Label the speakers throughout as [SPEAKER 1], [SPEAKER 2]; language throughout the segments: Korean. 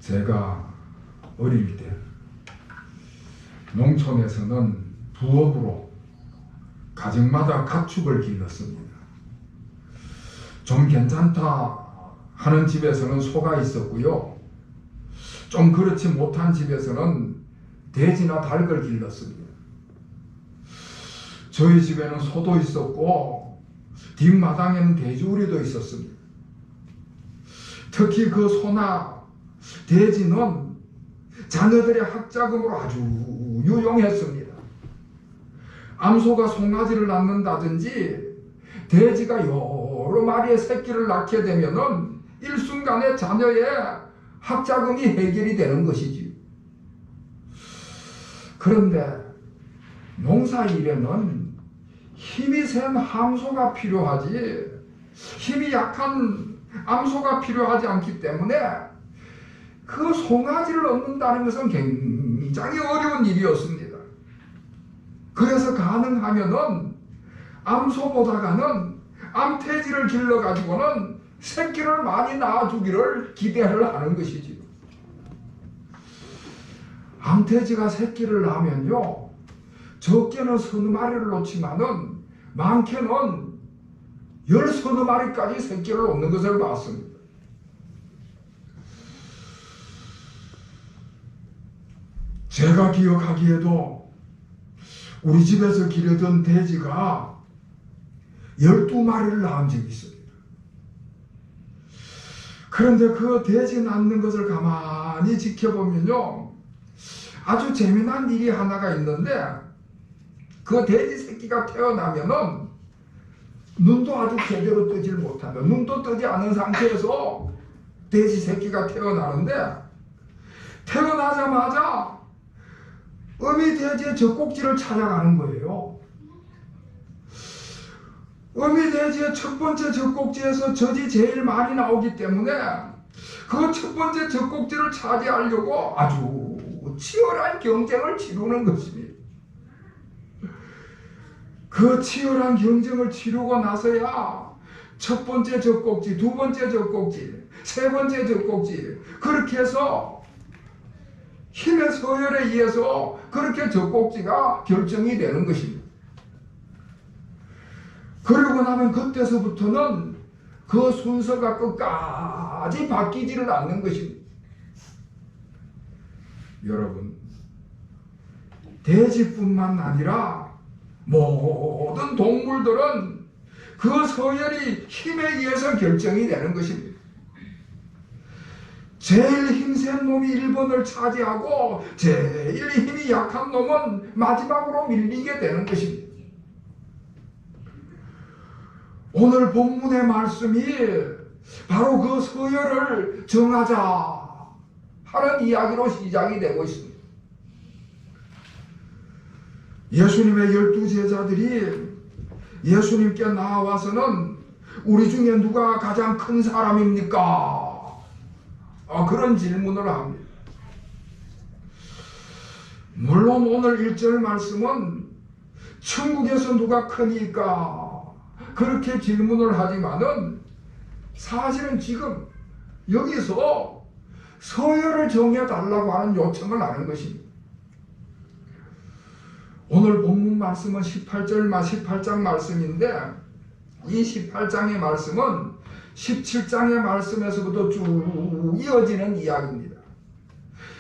[SPEAKER 1] 제가 어릴 때 농촌에서는 부업으로 가정마다 가축을 길렀습니다. 좀 괜찮다 하는 집에서는 소가 있었고요. 좀 그렇지 못한 집에서는 돼지나 닭을 길렀습니다. 저희 집에는 소도 있었고 뒷마당에는 돼지우리도 있었습니다. 특히 그 소나 돼지는 자녀들의 학자금으로 아주 유용했습니다. 암소가 송아지를 낳는다든지 돼지가 여러 마리의 새끼를 낳게 되면은 일순간에 자녀의 학자금이 해결이 되는 것이지. 그런데 농사일에는 힘이 센 함소가 필요하지 힘이 약한 암소가 필요하지 않기 때문에 그 송아지를 얻는다는 것은 굉장히 어려운 일이었습니다. 그래서 가능하면은 암소보다가는 암돼지를 길러가지고는 새끼를 많이 낳아주기를 기대를 하는 것이지요. 암돼지가 새끼를 낳으면요, 적게는 서너 마리를 놓지만은 많게는 10서너 마리까지 새끼를 놓는 것을 봤습니다. 제가 기억하기에도 우리 집에서 기르던 돼지가 12마리를 낳은 적이 있습니다. 그런데 그 돼지 낳는 것을 가만히 지켜보면요, 아주 재미난 일이 하나가 있는데, 그 돼지 새끼가 태어나면은 눈도 아주 제대로 뜨질 못하면, 눈도 뜨지 않은 상태에서 돼지 새끼가 태어나는데, 태어나자마자 어미 돼지의 젖꼭지를 찾아가는 거예요. 어미 돼지의 첫 번째 젖꼭지에서 젖이 제일 많이 나오기 때문에 그 첫 번째 젖꼭지를 차지하려고 아주 치열한 경쟁을 치르는 것입니다. 그 치열한 경쟁을 치르고 나서야 첫 번째 젖꼭지, 두 번째 젖꼭지, 세 번째 젖꼭지, 그렇게 해서 힘의 서열에 의해서 그렇게 젖꼭지가 결정이 되는 것입니다. 그러고 나면 그때서부터는 그 순서가 끝까지 바뀌지를 않는 것입니다. 여러분, 돼지뿐만 아니라 모든 동물들은 그 서열이 힘에 의해서 결정이 되는 것입니다. 제일 힘센 놈이 1번을 차지하고 제일 힘이 약한 놈은 마지막으로 밀리게 되는 것입니다. 오늘 본문의 말씀이 바로 그 서열을 정하자 하는 이야기로 시작이 되고 있습니다. 예수님의 12제자들이 예수님께 나와서는 우리 중에 누가 가장 큰 사람입니까? 그런 질문을 합니다. 물론 오늘 1절 말씀은 천국에서 누가 크니까 그렇게 질문을 하지만은 사실은 지금 여기서 서열을 정해달라고 하는 요청을 하는 것입니다. 오늘 본문 말씀은 18장 말씀인데 이 18장의 말씀은 17장의 말씀에서부터 쭉 이어지는 이야기입니다.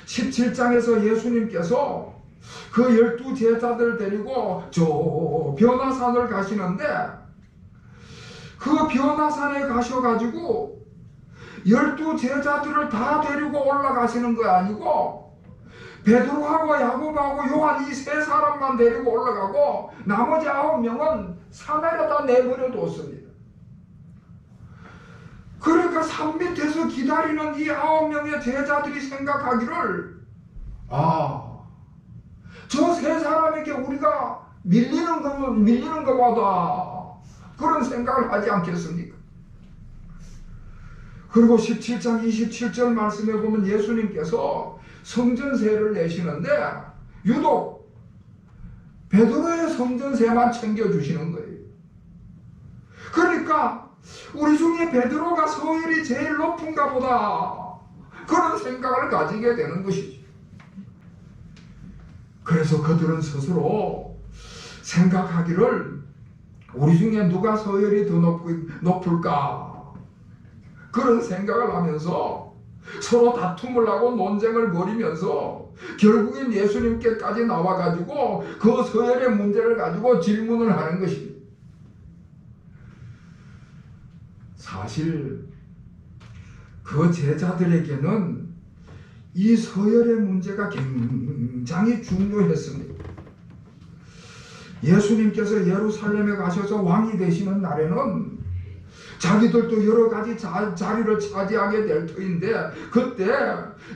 [SPEAKER 1] 17장에서 예수님께서 그 12제자들 데리고 저 변화산을 가시는데 그 변화산에 가셔가지고 12제자들을 다 데리고 올라가시는 거 아니고 베드로하고 야고보하고 요한 이 세 사람만 데리고 올라가고 나머지 9명은 산에다 내버려 뒀습니다. 그러니까 산 밑에서 기다리는 이 9명의 제자들이 생각하기를 저 세 사람에게 우리가 밀리는 것보다 그런 생각을 하지 않겠습니까? 그리고 17장 27절 말씀에 보면 예수님께서 성전세를 내시는데 유독 베드로의 성전세만 챙겨주시는 거예요. 그러니까 우리 중에 베드로가 서열이 제일 높은가 보다 그런 생각을 가지게 되는 것이죠. 그래서 그들은 스스로 생각하기를 우리 중에 누가 서열이 더 높을까 그런 생각을 하면서 서로 다툼을 하고 논쟁을 벌이면서 결국엔 예수님께까지 나와가지고 그 서열의 문제를 가지고 질문을 하는 것입니다. 사실 그 제자들에게는 이 서열의 문제가 굉장히 중요했습니다. 예수님께서 예루살렘에 가셔서 왕이 되시는 날에는 자기들도 여러 가지 자리를 차지하게 될 터인데 그때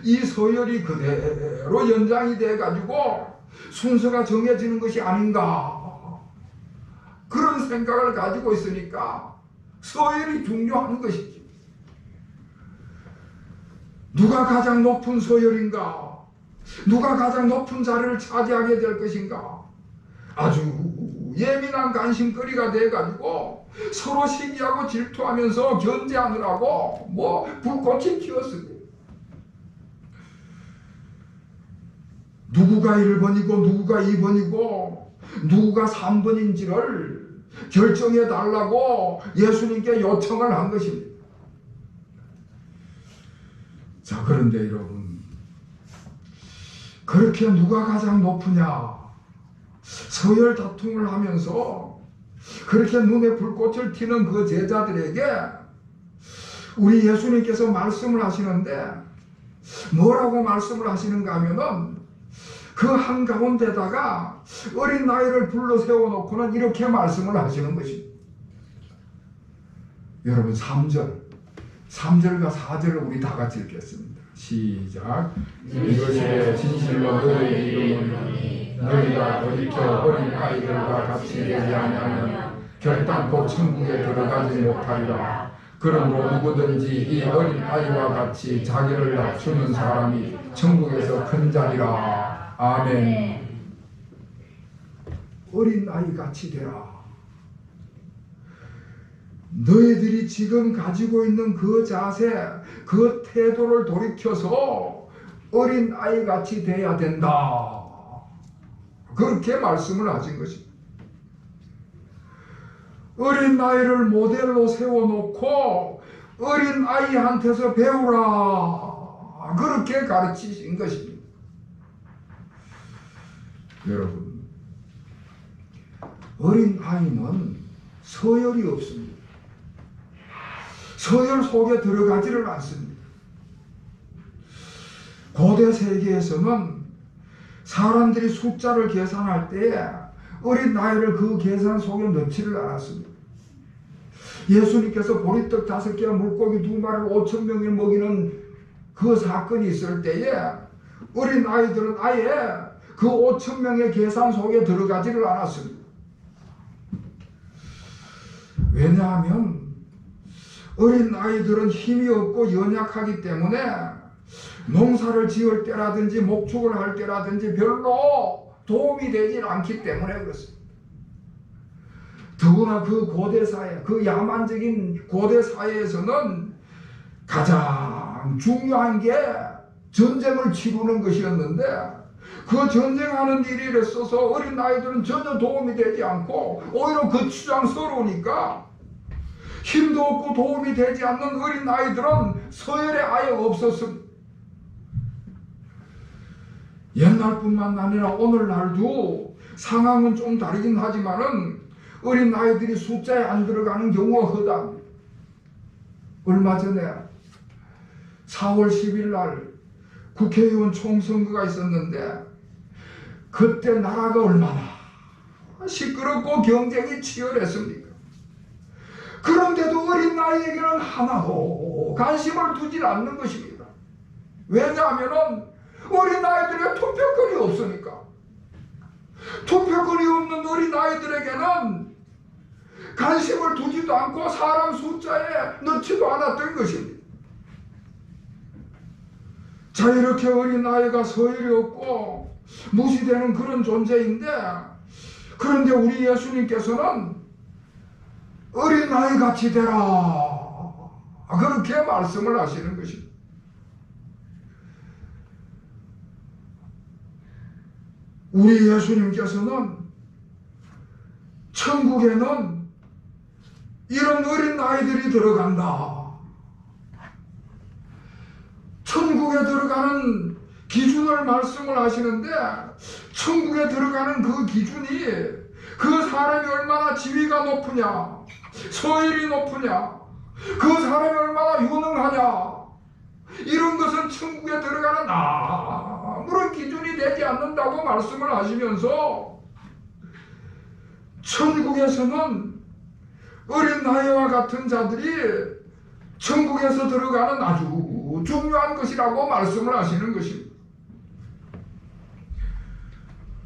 [SPEAKER 1] 이 서열이 그대로 연장이 돼가지고 순서가 정해지는 것이 아닌가 그런 생각을 가지고 있으니까 서열이 중요한 것이지. 누가 가장 높은 서열인가? 누가 가장 높은 자리를 차지하게 될 것인가? 아주 예민한 관심거리가 돼가지고 서로 시기하고 질투하면서 견제하느라고 불꽃이 튀었습니다. 누구가 1번이고 누구가 2번이고 누구가 3번인지를 결정해 달라고 예수님께 요청을 한 것입니다. 자, 그런데 여러분, 그렇게 누가 가장 높으냐 서열 다툼을 하면서 그렇게 눈에 불꽃을 튀는 그 제자들에게 우리 예수님께서 말씀을 하시는데 뭐라고 말씀을 하시는가 하면은 그 한가운데다가 어린 아이를 불러 세워놓고는 이렇게 말씀을 하시는 것입니다. 여러분 3절과 4절을 우리 다 같이 읽겠습니다. 시작. 이것이 진실로 너희에게 이르노니 너희가 돌이켜 어린 아이들과 같이 되지 아니하면 결단코 천국에 들어가지 못하리라. 그러므로 누구든지 이 어린 아이와 같이 자기를 낮추는 사람이 천국에서 큰 자리라. 아멘. 어린 아이 같이 되라. 너희들이 지금 가지고 있는 그 자세, 그 태도를 돌이켜서 어린 아이 같이 돼야 된다. 그렇게 말씀을 하신 것입니다. 어린 아이를 모델로 세워놓고 어린 아이한테서 배우라. 그렇게 가르치신 것입니다. 여러분, 어린 아이는 서열이 없습니다. 서열 속에 들어가지를 않습니다. 고대 세계에서는 사람들이 숫자를 계산할 때 어린 나이를 그 계산 속에 넣지를 않았습니다. 예수님께서 보리떡 5개와 물고기 2마리를 5,000명을 먹이는 그 사건이 있을 때에 어린 아이들은 아예 그 5,000명의 계산 속에 들어가지를 않았습니다. 왜냐하면 어린 아이들은 힘이 없고 연약하기 때문에 농사를 지을 때라든지 목축을 할 때라든지 별로 도움이 되질 않기 때문에 그렇습니다. 더구나 그 고대 사회, 그 야만적인 고대 사회에서는 가장 중요한 게 전쟁을 치르는 것이었는데 그 전쟁하는 일에 있어서 어린 아이들은 전혀 도움이 되지 않고 오히려 거추장스러우니까 힘도 없고 도움이 되지 않는 어린 아이들은 서열에 아예 없었습니다. 옛날뿐만 아니라 오늘날도 상황은 좀 다르긴 하지만은 어린 아이들이 숫자에 안 들어가는 경우가 허다합니다. 얼마 전에 4월 10일 날 국회의원 총선거가 있었는데 그때 나라가 얼마나 시끄럽고 경쟁이 치열했습니까? 그런데도 어린 나이에게는 하나도 관심을 두질 않는 것입니다. 왜냐하면 어린 아이들의 투표권이 없으니까. 투표권이 없는 어린 아이들에게는 관심을 두지도 않고 사람 숫자에 넣지도 않았던 것입니다. 자, 이렇게 어린 아이가 서열이 없고 무시되는 그런 존재인데, 그런데 우리 예수님께서는 어린 아이 같이 되라, 그렇게 말씀을 하시는 것입니다. 우리 예수님께서는 천국에는 이런 어린 아이들이 들어간다. 천국에 들어가는 기준을 말씀을 하시는데, 천국에 들어가는 그 기준이 그 사람이 얼마나 지위가 높으냐, 소일이 높으냐, 그 사람이 얼마나 유능하냐, 이런 것은 천국에 들어가는 아무런 기준이 되지 않는다고 말씀을 하시면서, 천국에서는 어린 나이와 같은 자들이 천국에서 들어가는 아주 중요한 것이라고 말씀을 하시는 것입니다.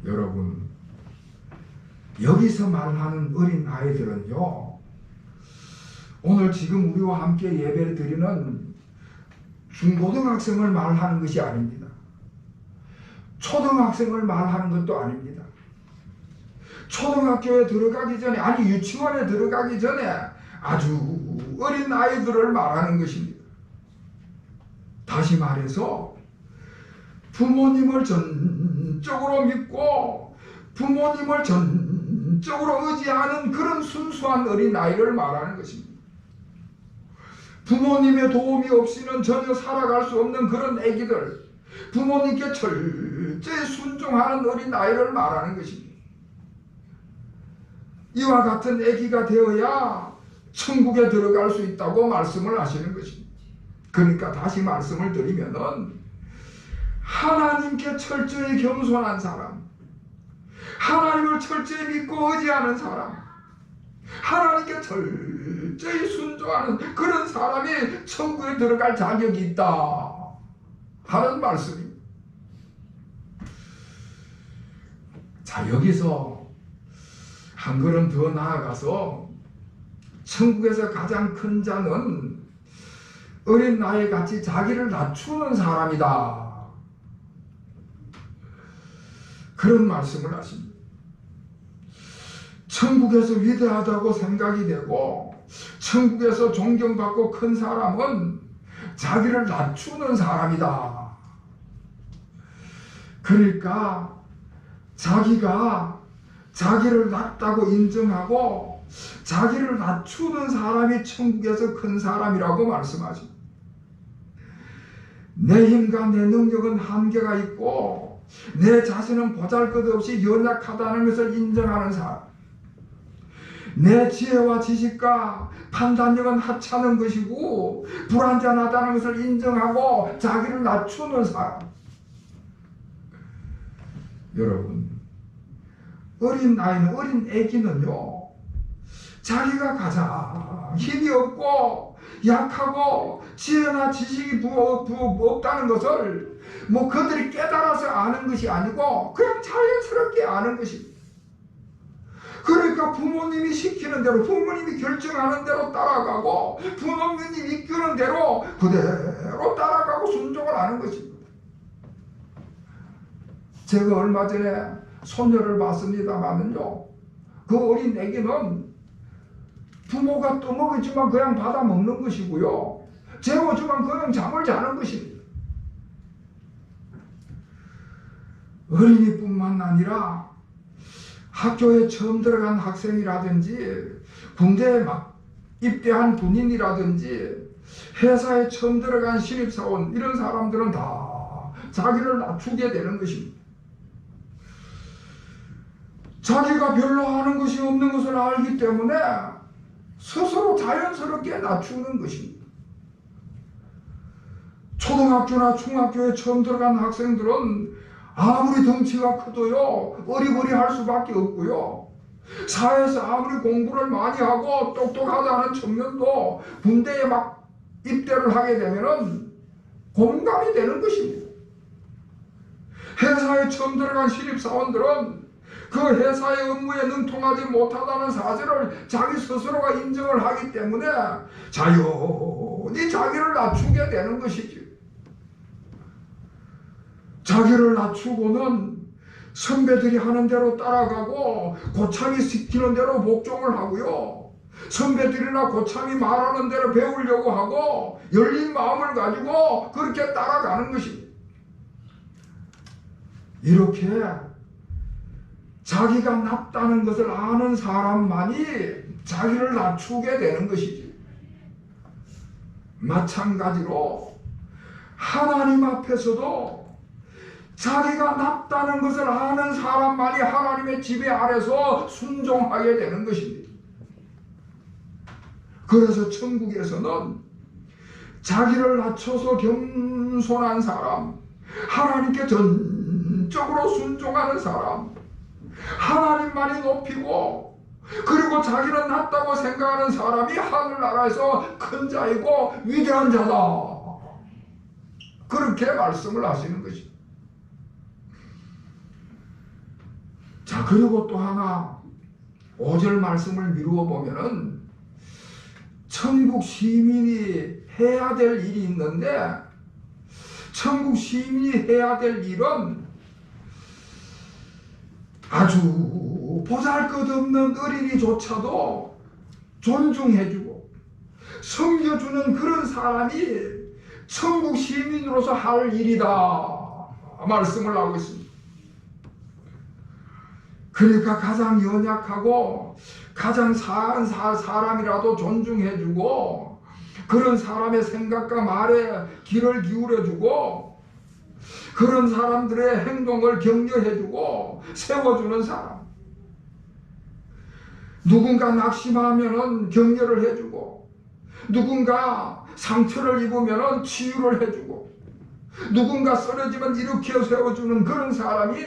[SPEAKER 1] 여러분, 여기서 말하는 어린 아이들은요, 오늘 지금 우리와 함께 예배를 드리는 중고등학생을 말하는 것이 아닙니다. 초등학생을 말하는 것도 아닙니다. 초등학교에 들어가기 전에, 아니 유치원에 들어가기 전에 아주 어린 아이들을 말하는 것입니다. 다시 말해서 부모님을 전적으로 믿고 부모님을 전적으로 의지하는 그런 순수한 어린 아이를 말하는 것입니다. 부모님의 도움이 없이는 전혀 살아갈 수 없는 그런 아기들, 부모님께 철저히 순종하는 어린 아이를 말하는 것입니다. 이와 같은 아기가 되어야 천국에 들어갈 수 있다고 말씀을 하시는 것입니다. 그러니까 다시 말씀을 드리면은, 하나님께 철저히 겸손한 사람, 하나님을 철저히 믿고 의지하는 사람, 하나님께 철저히 순종하는 그런 사람이 천국에 들어갈 자격이 있다 하는 말씀입니다. 자, 여기서 한 걸음 더 나아가서 천국에서 가장 큰 자는 어린 나이같이 자기를 낮추는 사람이다, 그런 말씀을 하십니다. 천국에서 위대하다고 생각이 되고 천국에서 존경받고 큰 사람은 자기를 낮추는 사람이다. 그러니까 자기가 자기를 낮다고 인정하고 자기를 낮추는 사람이 천국에서 큰 사람이라고 말씀하십니다. 내 힘과 내 능력은 한계가 있고 내 자신은 보잘것없이 연약하다는 것을 인정하는 사람, 내 지혜와 지식과 판단력은 하찮은 것이고 불완전하다는 것을 인정하고 자기를 낮추는 사람. 여러분, 어린 아이는, 어린 애기는요, 자기가 가장 힘이 없고 약하고 지혜나 지식이 없다는 것을 그들이 깨달아서 아는 것이 아니고 그냥 자연스럽게 아는 것입니다. 그러니까 부모님이 시키는 대로, 부모님이 결정하는 대로 따라가고 부모님이 이끄는 대로 그대로 따라가고 순종을 하는 것입니다. 제가 얼마 전에 손녀를 봤습니다만은요, 그 어린 애기는 부모가 떠먹이지만 그냥 받아 먹는 것이고요, 재워주면 그냥 잠을 자는 것입니다. 어린이뿐만 아니라 학교에 처음 들어간 학생이라든지 군대에 막 입대한 군인이라든지 회사에 처음 들어간 신입사원, 이런 사람들은 다 자기를 낮추게 되는 것입니다. 자기가 별로 아는 것이 없는 것을 알기 때문에 스스로 자연스럽게 낮추는 것입니다. 초등학교나 중학교에 처음 들어간 학생들은 아무리 덩치가 커도요, 어리버리할 수밖에 없고요, 사회에서 아무리 공부를 많이 하고 똑똑하다는 청년도 군대에 막 입대를 하게 되면은 공감이 되는 것입니다. 회사에 처음 들어간 신입사원들은 그 회사의 업무에 능통하지 못하다는 사실을 자기 스스로가 인정을 하기 때문에 자연히 자기를 낮추게 되는 것이죠. 자기를 낮추고는 선배들이 하는 대로 따라가고 고참이 시키는 대로 복종을 하고요, 선배들이나 고참이 말하는 대로 배우려고 하고 열린 마음을 가지고 그렇게 따라가는 것입니다. 이렇게 자기가 낮다는 것을 아는 사람만이 자기를 낮추게 되는 것이지. 마찬가지로 하나님 앞에서도 자기가 낮다는 것을 아는 사람만이 하나님의 지배 아래서 순종하게 되는 것입니다. 그래서 천국에서는 자기를 낮춰서 겸손한 사람, 하나님께 전적으로 순종하는 사람, 하나님만이 높이고 그리고 자기는 낮다고 생각하는 사람이 하늘나라에서 큰 자이고 위대한 자다. 그렇게 말씀을 하시는 것입니다. 자, 그리고 또 하나 5절 말씀을 미루어 보면은 천국 시민이 해야 될 일이 있는데, 천국 시민이 해야 될 일은 아주 보잘것없는 어린이조차도 존중해주고 섬겨주는 그런 사람이 천국 시민으로서 할 일이다 말씀을 하고 있습니다. 그러니까 가장 연약하고 가장 사한 사람이라도 존중해주고 그런 사람의 생각과 말에 귀를 기울여주고 그런 사람들의 행동을 격려해주고 세워주는 사람, 누군가 낙심하면은 격려를 해주고 누군가 상처를 입으면은 치유를 해주고 누군가 쓰러지면 일으켜 세워주는 그런 사람이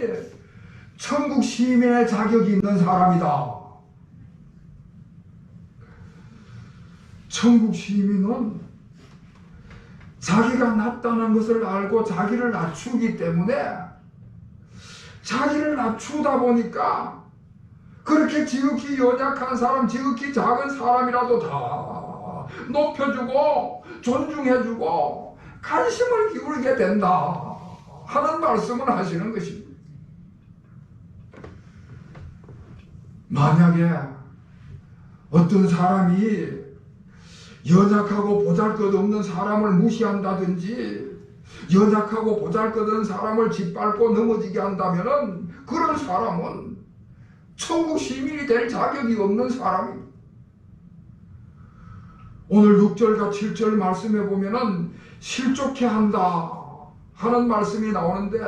[SPEAKER 1] 천국 시민의 자격이 있는 사람이다. 천국 시민은 자기가 낮다는 것을 알고 자기를 낮추기 때문에 자기를 낮추다 보니까 그렇게 지극히 연약한 사람, 지극히 작은 사람이라도 다 높여주고 존중해주고 관심을 기울이게 된다 하는 말씀을 하시는 것입니다. 만약에 어떤 사람이 연약하고 보잘것없는 사람을 무시한다든지 연약하고 보잘것없는 사람을 짓밟고 넘어지게 한다면 그런 사람은 천국 시민이 될 자격이 없는 사람입니다. 오늘 6절과 7절 말씀에 보면은 실족해 한다 하는 말씀이 나오는데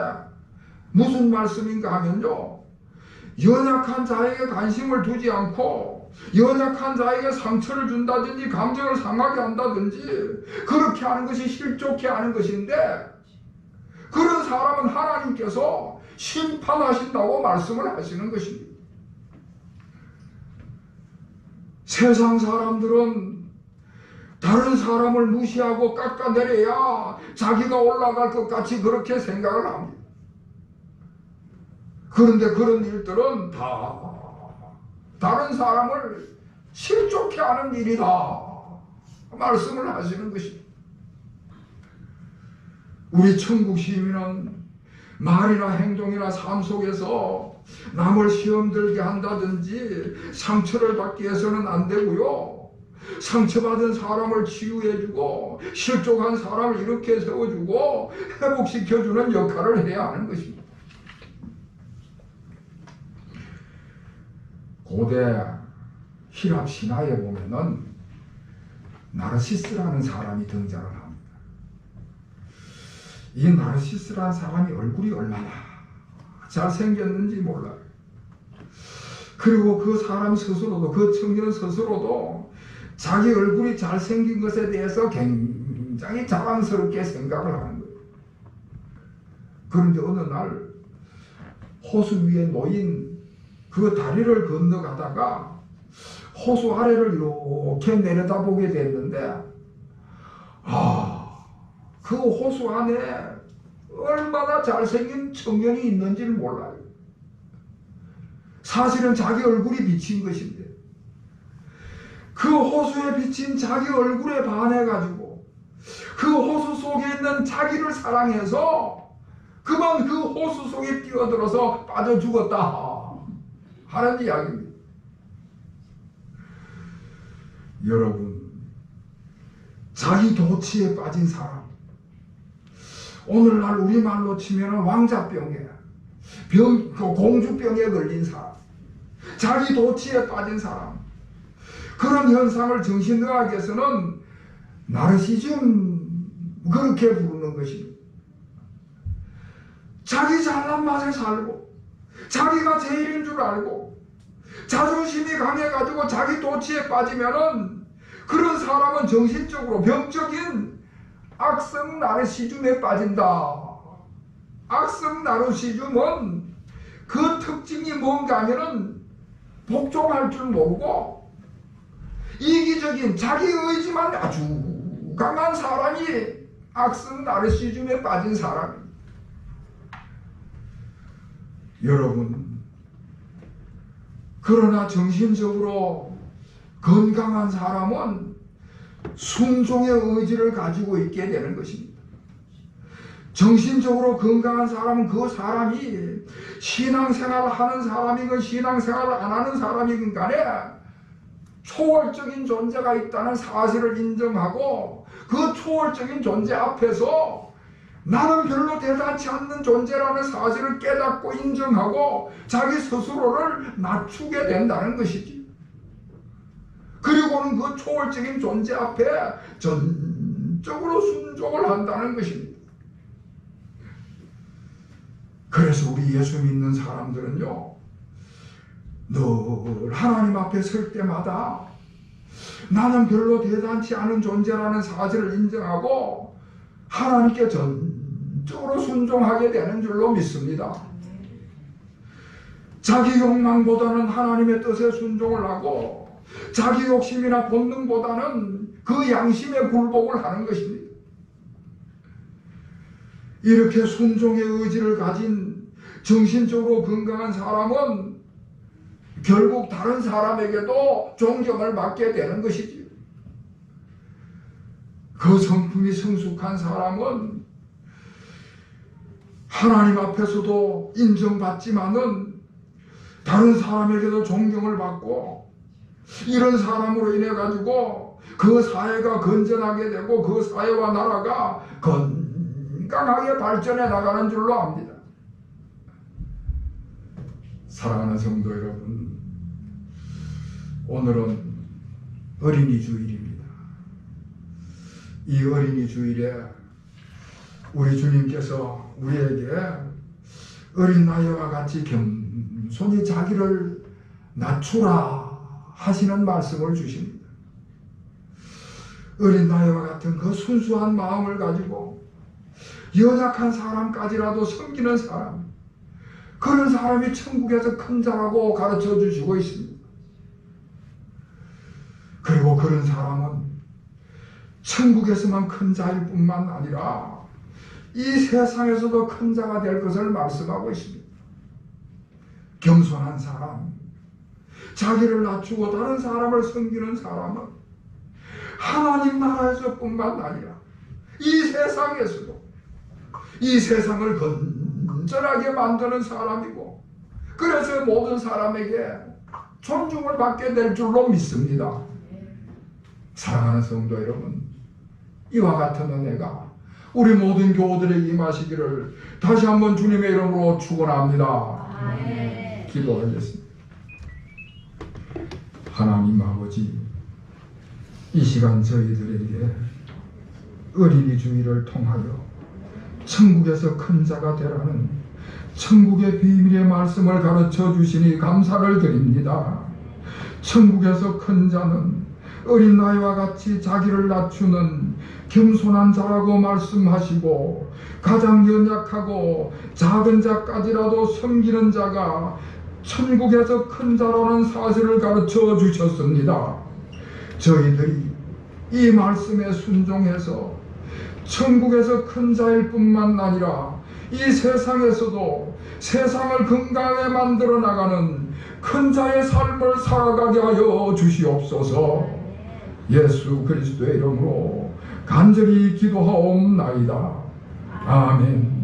[SPEAKER 1] 무슨 말씀인가 하면요, 연약한 자에게 관심을 두지 않고 연약한 자에게 상처를 준다든지 감정을 상하게 한다든지 그렇게 하는 것이 실족해 하는 것인데 그런 사람은 하나님께서 심판하신다고 말씀을 하시는 것입니다. 세상 사람들은 다른 사람을 무시하고 깎아내려야 자기가 올라갈 것 같이 그렇게 생각을 합니다. 그런데 그런 일들은 다 다른 사람을 실족해 하는 일이다 말씀을 하시는 것입니다. 우리 천국 시민은 말이나 행동이나 삶 속에서 남을 시험 들게 한다든지 상처를 받게 해서는 안 되고요, 상처받은 사람을 치유해주고 실족한 사람을 이렇게 세워주고 회복시켜주는 역할을 해야 하는 것입니다. 고대 히랍 신화에 보면은 나르시스라는 사람이 등장을 합니다. 이 나르시스라는 사람이 얼굴이 얼마나 잘생겼는지 몰라요. 그리고 그 사람 스스로도, 그 청년 스스로도 자기 얼굴이 잘생긴 것에 대해서 굉장히 자랑스럽게 생각을 하는 거예요. 그런데 어느 날 호수 위에 놓인 그 다리를 건너가다가 호수 아래를 이렇게 내려다보게 됐는데 그 호수 안에 얼마나 잘생긴 청년이 있는지를 몰라요. 사실은 자기 얼굴이 비친 것인데 그 호수에 비친 자기 얼굴에 반해가지고 그 호수 속에 있는 자기를 사랑해서 그만 그 호수 속에 뛰어들어서 빠져 죽었다 하는 이야기입니다. 여러분, 자기 도취에 빠진 사람, 오늘날 우리말로 치면 왕자병에 공주병에 걸린 사람, 자기 도취에 빠진 사람, 그런 현상을 정신의학에서는 나르시즘 그렇게 부르는 것입니다. 자기 잘난 맛에 살고 자기가 제일인 줄 알고 자존심이 강해가지고 자기 도취에 빠지면은 그런 사람은 정신적으로 병적인 악성 나르시즘에 빠진다. 악성 나르시즘은 그 특징이 뭔가 하면은 복종할 줄 모르고 이기적인 자기 의지만 아주 강한 사람이 악성 나르시즘에 빠진 사람입니다. 여러분, 그러나 정신적으로 건강한 사람은 순종의 의지를 가지고 있게 되는 것입니다. 정신적으로 건강한 사람은 그 사람이 신앙생활을 하는 사람이건 신앙생활을 안 하는 사람이건 간에 초월적인 존재가 있다는 사실을 인정하고 그 초월적인 존재 앞에서 나는 별로 대단치 않는 존재라는 사실을 깨닫고 인정하고 자기 스스로를 낮추게 된다는 것이지. 그리고는 그 초월적인 존재 앞에 전적으로 순종을 한다는 것입니다. 그래서 우리 예수 믿는 사람들은요, 늘 하나님 앞에 설 때마다 나는 별로 대단치 않은 존재라는 사실을 인정하고 하나님께 전적으로 순종하게 되는 줄로 믿습니다. 자기 욕망보다는 하나님의 뜻에 순종을 하고 자기 욕심이나 본능보다는 그 양심에 굴복을 하는 것입니다. 이렇게 순종의 의지를 가진 정신적으로 건강한 사람은 결국 다른 사람에게도 존경을 받게 되는 것이지. 그 성품이 성숙한 사람은 하나님 앞에서도 인정받지만은 다른 사람에게도 존경을 받고 이런 사람으로 인해 가지고 그 사회가 건전하게 되고 그 사회와 나라가 건강하게 발전해 나가는 줄로 압니다. 사랑하는 성도 여러분, 오늘은 어린이 주일입니다. 이 어린이 주일에 우리 주님께서 우리에게 어린 나이와 같이 겸손히 자기를 낮추라 하시는 말씀을 주십니다. 어린 나이와 같은 그 순수한 마음을 가지고 연약한 사람까지라도 섬기는 사람, 그런 사람이 천국에서 큰 자라고 가르쳐 주시고 있습니다. 그리고 그런 사람은 천국에서만 큰 자일 뿐만 아니라 이 세상에서도 큰 자가 될 것을 말씀하고 있습니다. 겸손한 사람, 자기를 낮추고 다른 사람을 섬기는 사람은 하나님 나라에서 뿐만 아니라 이 세상에서도 이 세상을 건전하게 만드는 사람이고, 그래서 모든 사람에게 존중을 받게 될 줄로 믿습니다. 사랑하는 성도 여러분, 이와 같은 은혜가 우리 모든 교우들에게 임하시기를 다시 한번 주님의 이름으로 축원합니다. 기도하겠습니다. 하나님 아버지, 이 시간 저희들에게 어린이 주일을 통하여 천국에서 큰 자가 되라는 천국의 비밀의 말씀을 가르쳐 주시니 감사를 드립니다. 천국에서 큰 자는 어린 나이와 같이 자기를 낮추는 겸손한 자라고 말씀하시고, 가장 연약하고 작은 자까지라도 섬기는 자가 천국에서 큰 자라는 사실을 가르쳐 주셨습니다. 저희들이 이 말씀에 순종해서 천국에서 큰 자일 뿐만 아니라 이 세상에서도 세상을 건강하게 만들어 나가는 큰 자의 삶을 살아가게 하여 주시옵소서. 예수 그리스도의 이름으로 간절히 기도하옵나이다. 아멘.